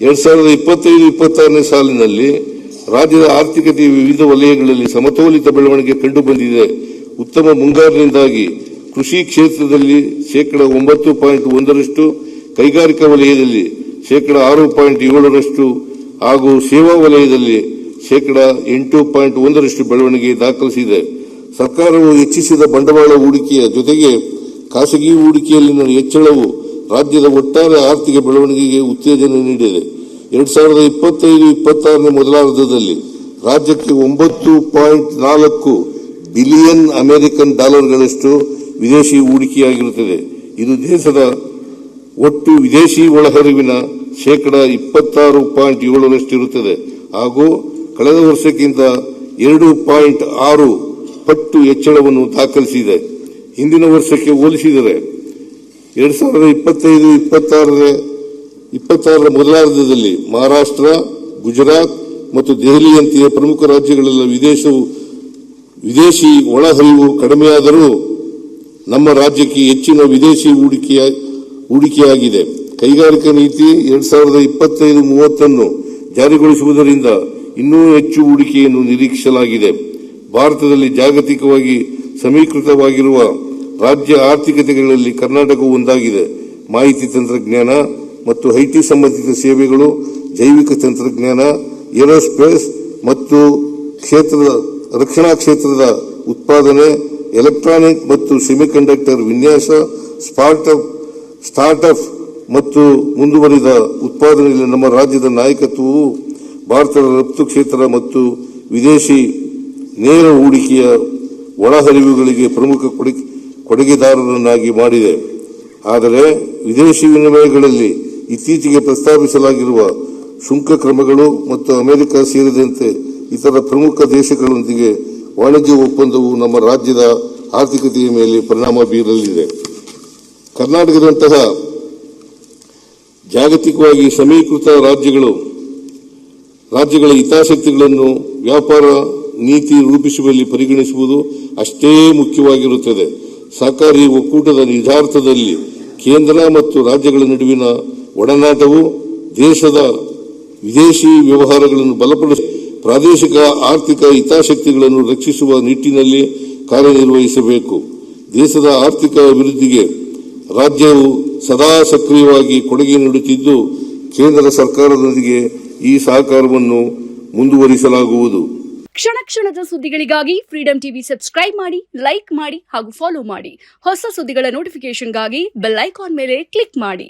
2025-26ನೇ ಸಾಲಿನಲ್ಲಿ ರಾಜ್ಯದ ಆರ್ಥಿಕತೆಯ ವಿವಿಧ ವಲಯಗಳಲ್ಲಿ ಸಮತೋಲಿತ ಬೆಳವಣಿಗೆ ಕಂಡುಬಂದಿದೆ. ಉತ್ತಮ ಮುಂಗಾರಿನಿಂದಾಗಿ ಕೃಷಿ ಕ್ಷೇತ್ರದಲ್ಲಿ ಶೇಕಡಾ 9.1%, ಕೈಗಾರಿಕಾ ವಲಯದಲ್ಲಿ ಶೇಕಡಾ 6.7% ಹಾಗೂ ಸೇವಾ ವಲಯದಲ್ಲಿ ಶೇಕಡಾ 8.1% ಬೆಳವಣಿಗೆ ದಾಖಲಿಸಿದೆ. ಸರ್ಕಾರವು ಹೆಚ್ಚಿಸಿದ ಬಂಡವಾಳ ಹೂಡಿಕೆಯ ಜೊತೆಗೆ ಖಾಸಗಿ ಹೂಡಿಕೆಯಲ್ಲಿನ ಹೆಚ್ಚಳವು ರಾಜ್ಯದ ಒಟ್ಟಾರೆ ಆರ್ಥಿಕ ಬೆಳವಣಿಗೆಗೆ ಉತ್ತೇಜನ ನೀಡಿದೆ. 2025-26ನೇ ಮೊದಲಾರ್ಧದಲ್ಲಿ ರಾಜ್ಯಕ್ಕೆ 9.4 ಬಿಲಿಯನ್ ಅಮೆರಿಕನ್ ಡಾಲರ್ಗಳಷ್ಟು ವಿದೇಶಿ ಹೂಡಿಕೆಯಾಗಿರುತ್ತದೆ. ಇದು ದೇಶದ ಒಟ್ಟು ವಿದೇಶಿ ಒಳಹರಿವಿನ ಶೇಕಡಾ 26.7% ಇರುತ್ತದೆ ಹಾಗೂ ಕಳೆದ ವರ್ಷಕ್ಕಿಂತ 2.6 ಪಟ್ಟು ಹೆಚ್ಚಳವನ್ನು ದಾಖಲಿಸಿದೆ. ಹಿಂದಿನ ವರ್ಷಕ್ಕೆ ಹೋಲಿಸಿದರೆ 2025-26ರ ಮೊದಲಾರ್ಧದಲ್ಲಿ ಮಹಾರಾಷ್ಟ್ರ, ಗುಜರಾತ್ ಮತ್ತು ದೆಹಲಿಯಂತೆಯೇ ಪ್ರಮುಖ ರಾಜ್ಯಗಳೆಲ್ಲ ವಿದೇಶಿ ಒಳಹರಿವು ಕಡಿಮೆಯಾದರೂ ನಮ್ಮ ರಾಜ್ಯಕ್ಕೆ ಹೆಚ್ಚಿನ ವಿದೇಶಿ ಹೂಡಿಕೆಯಾಗಿದೆ. ಕೈಗಾರಿಕಾ ನೀತಿ 2025-30 ಜಾರಿಗೊಳಿಸುವುದರಿಂದ ಇನ್ನೂ ಹೆಚ್ಚು ಹೂಡಿಕೆಯನ್ನು ನಿರೀಕ್ಷಿಸಲಾಗಿದೆ. ಭಾರತದಲ್ಲಿ ಜಾಗತಿಕವಾಗಿ ಸಮೀಕೃತವಾಗಿರುವ ರಾಜ್ಯ ಆರ್ಥಿಕತೆಗಳಲ್ಲಿ ಕರ್ನಾಟಕವು ಒಂದಾಗಿದೆ. ಮಾಹಿತಿ ತಂತ್ರಜ್ಞಾನ ಮತ್ತು ಐಟಿ ಸಂಬಂಧಿತ ಸೇವೆಗಳು, ಜೈವಿಕ ತಂತ್ರಜ್ಞಾನ, ಏರೋಸ್ಪೇಸ್ ಮತ್ತು ರಕ್ಷಣಾ ಕ್ಷೇತ್ರದ ಉತ್ಪಾದನೆ, ಎಲೆಕ್ಟ್ರಾನಿಕ್ ಮತ್ತು ಸೆಮಿಕಂಡಕ್ಟರ್ ವಿನ್ಯಾಸ, ಸ್ಟಾರ್ಟ್ಅಪ್ ಮತ್ತು ಮುಂದುವರಿದ ಉತ್ಪಾದನೆಯಲ್ಲಿ ನಮ್ಮ ರಾಜ್ಯದ ನಾಯಕತ್ವವು ಭಾರತದ ರಫ್ತು ಕ್ಷೇತ್ರ ಮತ್ತು ವಿದೇಶಿ ನೇರ ಹೂಡಿಕೆಯ ಒಳಹರಿವುಗಳಿಗೆ ಪ್ರಮುಖ ಕೊಡುಗೆದಾರರನ್ನಾಗಿ ಮಾಡಿದೆ. ಆದರೆ ವಿದೇಶಿ ವಿನಿಮಯಗಳಲ್ಲಿ ಇತ್ತೀಚೆಗೆ ಪ್ರಸ್ತಾಪಿಸಲಾಗಿರುವ ಸುಂಕ ಕ್ರಮಗಳು ಮತ್ತು ಅಮೆರಿಕ ಸೇರಿದಂತೆ ಇತರ ಪ್ರಮುಖ ದೇಶಗಳೊಂದಿಗೆ ವಾಣಿಜ್ಯ ಒಪ್ಪಂದವು ನಮ್ಮ ರಾಜ್ಯದ ಆರ್ಥಿಕತೆಯ ಮೇಲೆ ಪರಿಣಾಮ ಬೀರಲಿದೆ. ಕರ್ನಾಟಕದಂತಹ ಜಾಗತಿಕವಾಗಿ ಸಮೀಕೃತ ರಾಜ್ಯಗಳ ಹಿತಾಸಕ್ತಿಗಳನ್ನು ವ್ಯಾಪಾರ ನೀತಿ ರೂಪಿಸುವಲ್ಲಿ ಪರಿಗಣಿಸುವುದು ಅಷ್ಟೇ ಮುಖ್ಯವಾಗಿರುತ್ತದೆ. ಸಹಕಾರಿ ಒಕ್ಕೂಟದ ನಿಜಾರ್ಥದಲ್ಲಿ ಕೇಂದ್ರ ಮತ್ತು ರಾಜ್ಯಗಳ ನಡುವಿನ ಒಡನಾಟವು ದೇಶದ ವಿದೇಶಿ ವ್ಯವಹಾರಗಳನ್ನು ಬಲಪಡಿಸಿ ಪ್ರಾದೇಶಿಕ ಆರ್ಥಿಕ ಹಿತಾಸಕ್ತಿಗಳನ್ನು ರಕ್ಷಿಸುವ ನಿಟ್ಟಿನಲ್ಲಿ ಕಾರ್ಯನಿರ್ವಹಿಸಬೇಕು. ದೇಶದ ಆರ್ಥಿಕ ಅಭಿವೃದ್ಧಿಗೆ ರಾಜ್ಯವು ಸದಾ ಸಕ್ರಿಯವಾಗಿ ಕೊಡುಗೆ ನೀಡುತ್ತಿದ್ದು, ಕೇಂದ್ರ ಸರ್ಕಾರದೊಂದಿಗೆ ಈ ಸಹಕಾರವನ್ನು ಮುಂದುವರಿಸಲಾಗುವುದು. ಕ್ಷಣ ಕ್ಷಣದ ಸುದ್ದಿಗಳಿಗಾಗಿ ಫ್ರೀಡಂ ಟಿವಿ ಸಬ್ಸ್ಕ್ರೈಬ್ ಮಾಡಿ, ಲೈಕ್ ಮಾಡಿ ಹಾಗೂ ಫಾಲೋ ಮಾಡಿ. ಹೊಸ ಸುದ್ದಿಗಳ ನೋಟಿಫಿಕೇಶನ್ಗಾಗಿ ಬೆಲ್ ಐಕಾನ್ ಮೇಲೆ ಕ್ಲಿಕ್ ಮಾಡಿ.